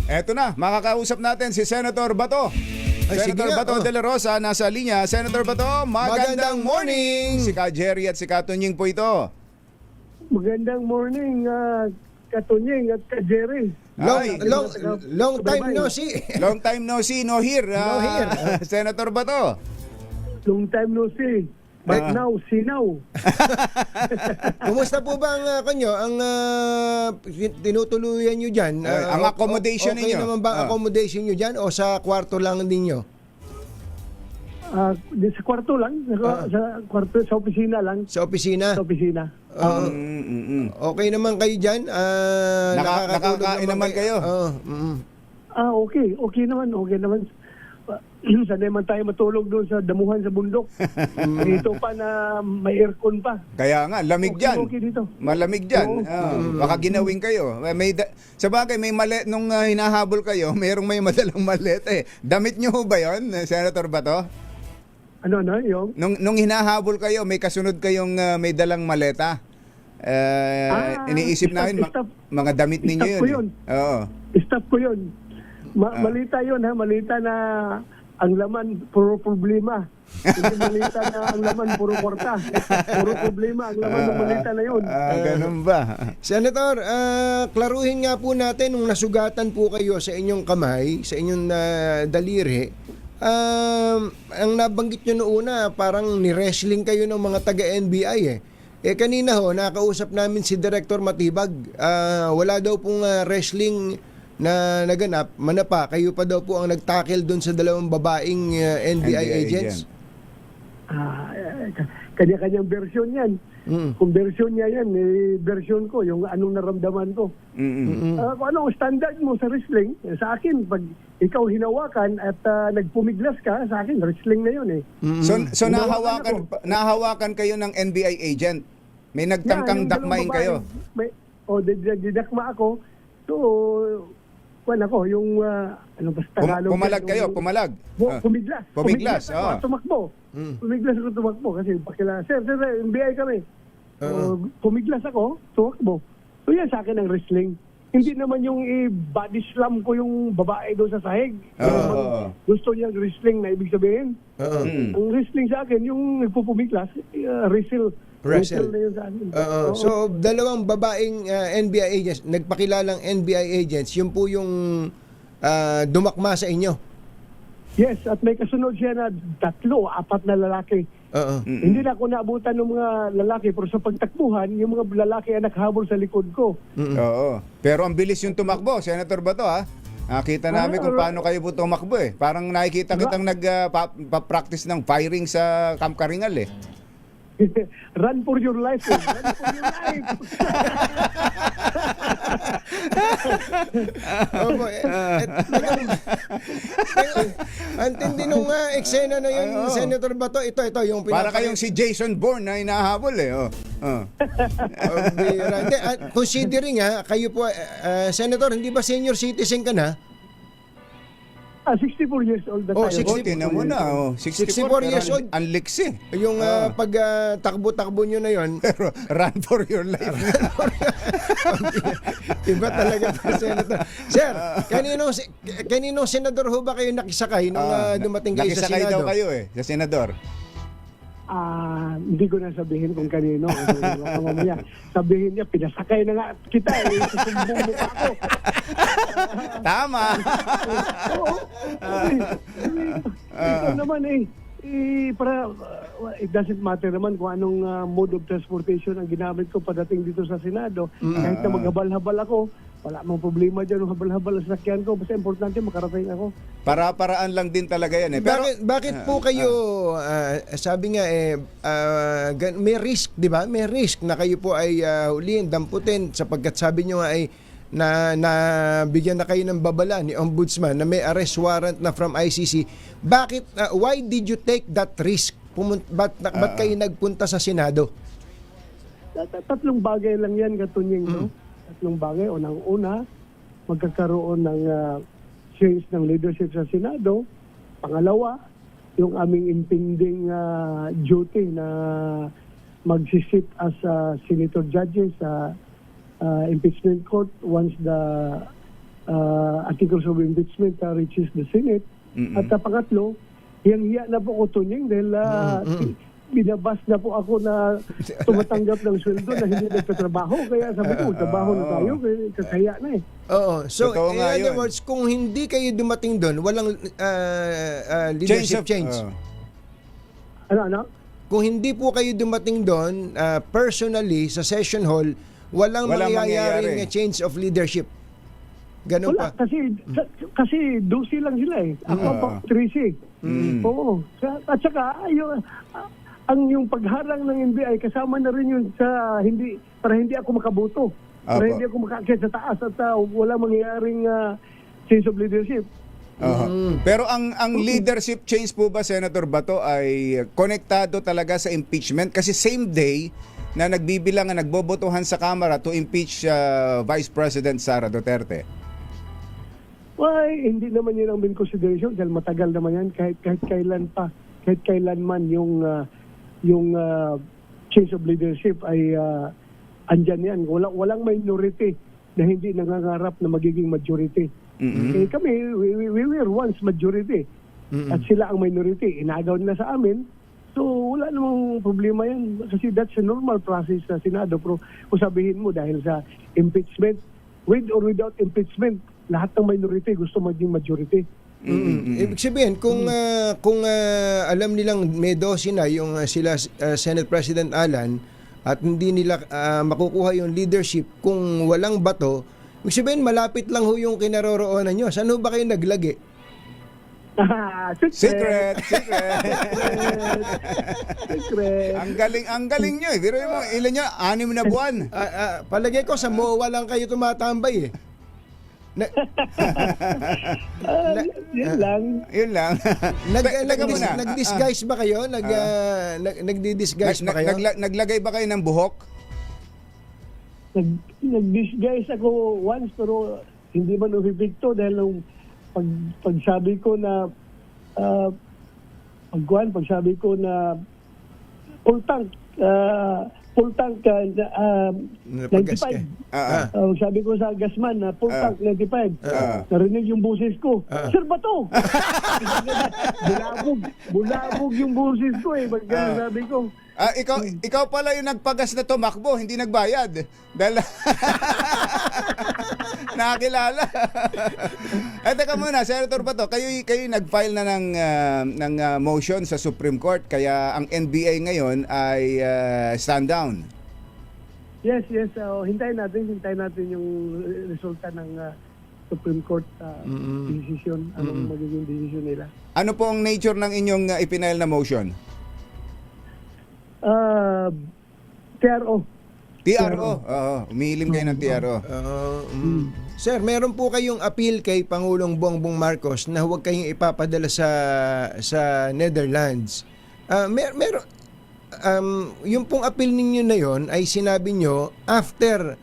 Eto na, makakausap natin si Senator Bato. Ay, Senator sige nga, Bato de la Rosa, nasa linya. Senator Bato, magandang morning! Si Ka Jerry at si Ka Tunying po ito. Magandang morning, Katunying at Ka Jerry. Ay, Long time no see. long time no see, no hear. No hear. Senator Bato. Long time no see. But now, see now. Kumusta po ba ang tinutuluyan nyo dyan? Ang accommodation okay ninyo? naman ba ang accommodation nyo dyan o sa kwarto lang ninyo? Sa kwarto lang, sa kwarto, sa opisina lang. Sa opisina? Sa opisina. Okay naman kayo dyan? Nakakain naman kayo? Okay. Okay naman. Sanay man tayo matulog doon sa damuhan sa bundok. Dito pa na may aircon pa. Kaya nga, lamig dyan. Okay dito. Malamig dyan. Baka ginawin kayo. Sa bagay, may malet nung hinahabol kayo, may madalang malet eh. Damit nyo ba yun, Senator Bato? Ano, yung? Nung hinahabol kayo, may kasunod kayong may dalang maleta. Iniisip namin, mga damit ninyo staff ko yun. Oo. Staff ko yun. Malita yun, ha? Malita na ang laman, puro problema. Hindi malita na ang laman, puro kwarta. Puro problema, ang laman ng malita na yun. Ganun ba? Senator, klaruhin nga po natin nung nasugatan po kayo sa inyong kamay, sa inyong daliri. Ang nabanggit nyo noona, parang ni-wrestling kayo ng mga taga-NBI eh. Kanina ho, nakausap namin si Director Matibag. Wala daw pong wrestling na naganap, manapa, kayo pa daw po ang nagtackle doon sa dalawang babaeng NBI agents? Kanya-kanyang version yan. Kung version niya yan, version ko, yung anong naramdaman ko. Kung anong standard mo sa wrestling, sa akin, pag ikaw hinawakan at nagpumiglas ka, sa akin, wrestling na yun eh. So nahawakan kayo ng NBI agent? May nagtangkang dakmain kayo? Didakma ako. So, yung ano ba sa Tagalog? Pumalag kayo, pumalag. Pumiglas. Pumiglas, tumakbo. Pumiglas ako tumakbo kasi pakila, sir, NBI kami. Pumiglas ako, tumakbo. So yan sa akin ang wrestling. Hindi naman yung body slam ko yung babae doon sa sahig. Gusto niya wrestling na ibig sabihin. Ang wrestling sa akin, yung nagpupumiglas, wrestle na yun sa akin. So, dalawang babaeng NBI agents, nagpakilalang NBI agents, yun po yung dumakma sa inyo? Yes, at may kasunod siya na 3, 4 na lalaki. Hindi na ako naabutan ng mga lalaki, pero sa pagtakbuhan, yung mga lalaki ang nakahabol sa likod ko. Oo. Pero ang bilis yung tumakbo, Senator Bato ha? Nakita namin kung paano kayo po tumakbo eh. Parang nakikita kitang nagpa-practice ng firing sa Camp Karingal eh. Run for your life. Run for your life. Ang tindi nung eksena na yun, Senator Bato, ito yung para kayong si Jason Bourne na hinahabol eh. Considering kayo po, Senator, hindi ba senior citizen ka na? 64 years old na tayo. 64 mo na. 64 years old. Ang liksi. Yung pag takbo-takbo nyo na yon. Pero run for your life. Iba talaga pa, Senator. Sir, kaninong senador ho ba kayo nakisakay nung dumating kayo sa Senado? Nakisakay daw kayo sa senador. Hindi ko na sabihin kung kanino. Mamaya, sabihin niya, pinasakay na nga kita. Susumbong mo pa ako. Tama. Oo. Ito naman it doesn't matter naman kung anong mode of transportation ang ginamit ko padating dito sa Senado. Kahit na maghabal-habal ako, wala mang problema dyan yung habal-habal sa sakyan ko. Basta importante makarating ako. Para-paraan lang din talaga yan eh. Pero, bakit po kayo, sabi nga may risk, di ba? May risk na kayo po ay huliin, damputin sapagkat sabi nyo nga ay na bigyan na kayo ng babala ni Ombudsman na may arrest warrant na from ICC. Bakit, why did you take that risk? Ba't kayo nagpunta sa Senado? Tatlong bagay lang yan, Katunying. Tatlong bagay. Unang-una, magkakaroon ng change ng leadership sa Senado. Pangalawa, yung aming impending duty na mag-sit as senator judges sa impeachment court once the articles of impeachment reaches the Senate. At pangatlo, hiyang-hiya na po ko tunying dahil binabas na po ako na tumatanggap ng sweldo na hindi nagtatrabaho. Kaya sabi ko, trabaho na tayo, kaya na eh. Oo. So, Totoo in nga other yun. words, kung hindi kayo dumating doon, walang leadership change. Ano? Kung hindi po kayo dumating doon, personally, sa session hall, walang mangyayaring mangyayari. Change of leadership. Ganun Wala, pa. kasi 12 lang sila eh. Ako pa 13. Oo. At saka, ang yung pagharang ng NBI, kasama na rin yun sa para hindi ako makaboto. Para Apo. hindi ako makaakyat sa taas at wala mangyayaring change of leadership. Pero ang leadership change po ba, Senator Bato, ay konektado talaga sa impeachment? Kasi same day na nagbibilang na nagbobotohan sa Kamara to impeach Vice President Sara Duterte. Why, hindi naman yun ang main consideration dahil matagal naman yan kahit kailan man yung change of leadership ay andyan yan. Walang minority na hindi nangangarap na magiging majority. Eh, kami, we were once majority. At sila ang minority. Inagaw nila sa amin. So, wala namang problema yan. Kasi that's a normal process sa Senado. Pero kung sabihin mo dahil sa impeachment, with or without impeachment, lahat ng minority gusto maging majority. Ibig sabihin, kung alam nilang may 12 na yung sila Senate President Alan at hindi nila makukuha yung leadership kung walang bato, ibig sabihin malapit lang ho yung kinaroroonan nyo. Saan ho ba kayo naglagi? Secret. Secret. Ang galing nyo eh. Pero mo, ilan nyo? 6 na buwan. Palagay ko sa MOA lang kayo tumatambay eh. Yun lang. Yun lang. Teka muna. Nag-disguise ba kayo? Nagdi-disguise ba kayo? Naglagay ba kayo ng buhok? Nag-disguise ako once pero hindi man umibigto dahil nung pagsabi ko na pagsabi ko na full tank 95. Sabi ko sa gasman na full tank 95. Narinig yung boses ko. Sir Bato! Bulabog yung boses ko eh. Sabi ko. Ikaw pala yung nagpagas na tumakbo, hindi nagbayad. Dahil nakakilala. Teka muna, Senator Bato, kayo nag-file na ng motion sa Supreme Court, kaya ang NBA ngayon ay stand down. Yes. Hintayin natin yung resulta ng Supreme Court decision. Anong magiging decision nila. Ano po ang nature ng inyong ipinail na motion? TRO. TRO. Oo, umihilim kayo ng TRO. Sir, meron po kayong appeal kay Pangulong Bongbong Marcos na huwag kayong ipapadala sa Netherlands. Meron yung pong appeal ninyo na yon ay sinabi nyo after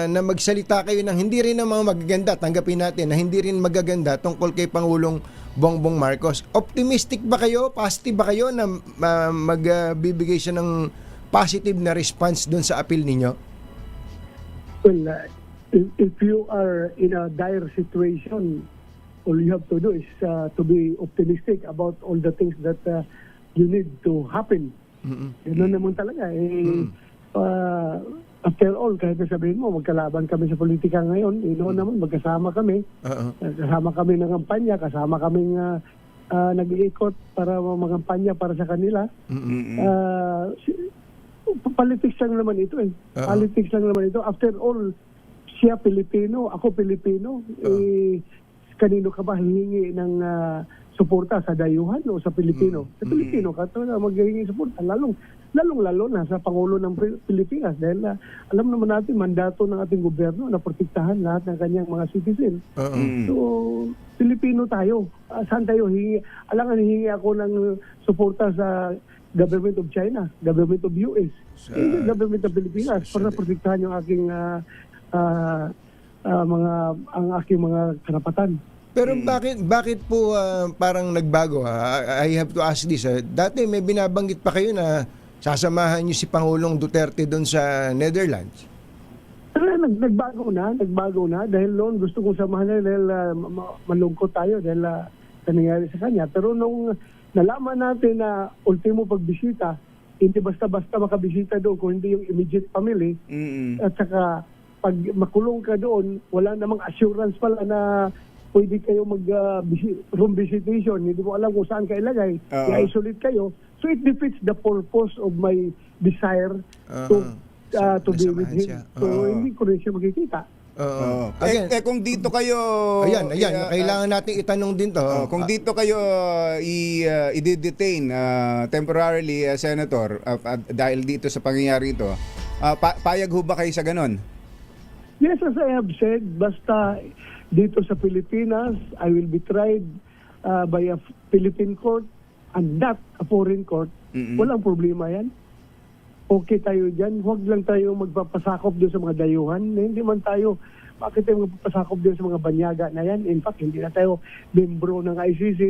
na magsalita kayo ng hindi rin naman magaganda, tanggapin natin na hindi rin magaganda tungkol kay Pangulong Bongbong Marcos. Optimistic ba kayo? Positive ba kayo na magbibigay siya ng positive na response doon sa appeal ninyo? Well, if you are in a dire situation, all you have to do is to be optimistic about all the things that you need to happen. Yun naman talaga. After all, kahit sabihin mo, magkalaban kami sa politika ngayon, naman, magkasama kami. Kasama kami ng kampanya, kasama kami nag-iikot para magampanya para sa kanila. Politics lang naman ito eh. Politics lang naman ito. After all, siya Pilipino, ako Pilipino. Kanino ka ba hihingi ng suporta sa dayuhan o sa Pilipino? Sa Pilipino ka ito na maghihingi suporta. Lalong-lalo na sa Pangulo ng Pilipinas dahil alam naman natin, mandato ng ating gobyerno na protektahan lahat ng kanyang mga citizen. So, Pilipino tayo. Saan tayo hihingi? Alangan hihingi ako ng suporta sa Government of China, Government of US, Government of Pilipinas para protektahan yung aking aking mga karapatan. Pero bakit po parang nagbago? I have to ask this. Dati may binabanggit pa kayo na sasamahan niyo si Pangulong Duterte doon sa Netherlands. Pero nagbago na dahil noon gusto kong samahan na dahil malungkot tayo dahil sa nangyari sa kanya. Pero nung nalaman natin na ultimo pagbisita, hindi basta-basta makabisita doon kung hindi yung immediate family. At saka pag makulong ka doon, wala namang assurance pala na pwede kayo room visitation. Hindi mo alam kung saan ka ilagay. I-isolate kayo. So it defeats the purpose of my desire to be with him. So hindi ko rin siya makikita. Again, kung dito kayo ayan, kailangan natin itanong din to. kung dito kayo i-detain temporarily, Senator, dahil dito sa pangyayari ito, payag ho ba kayo sa ganon? Yes, as I have said, basta dito sa Pilipinas, I will be tried by a Philippine court and not a foreign court. Walang problema yan. Okay tayo dyan. Huwag lang tayo magpapasakop doon sa mga dayuhan. Hindi man tayo, bakit tayo magpapasakop doon sa mga banyaga na yan? In fact, hindi na tayo membro ng ICC.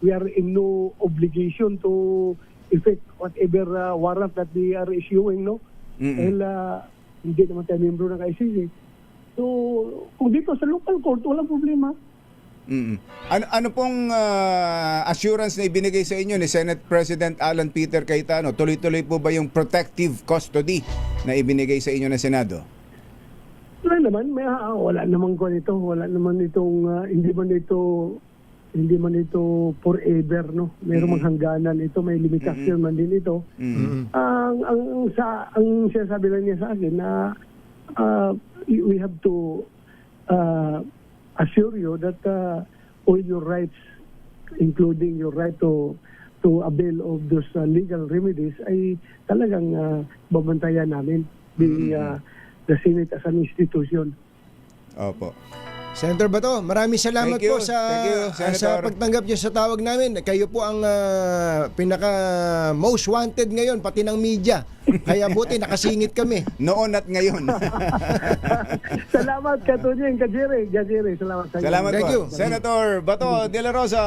We are in no obligation to effect whatever warrant that they are issuing, no? Dahil hindi naman tayo membro ng ICC. So, kung dito sa local court, walang problema. Ano pong assurance na ibinigay sa inyo ni Senate President Alan Peter Cayetano? Tuloy-tuloy po ba yung protective custody na ibinigay sa inyo ng Senado? Wala naman ko nito. Wala naman itong hindi man ito forever, no. Mayroong hangganan ito, may limitasyon man din ito. Ang sinasabi lang niya sa akin na we have to assure you that all your rights, including your right to avail of those legal remedies, ay talagang babantayan namin being the Senate as an institution. Opo. Senator Bato, maraming salamat Thank you. po sa Thank you, Senator. sa pagtanggap niyo sa tawag namin. Kayo po ang pinaka most wanted ngayon, pati ng media. Kaya buti nakasingit kami. Noon at ngayon. Salamat, Katunyeng, Kajere. Salamat sa inyo. Salamat Thank po. you. Senator Bato de la Rosa.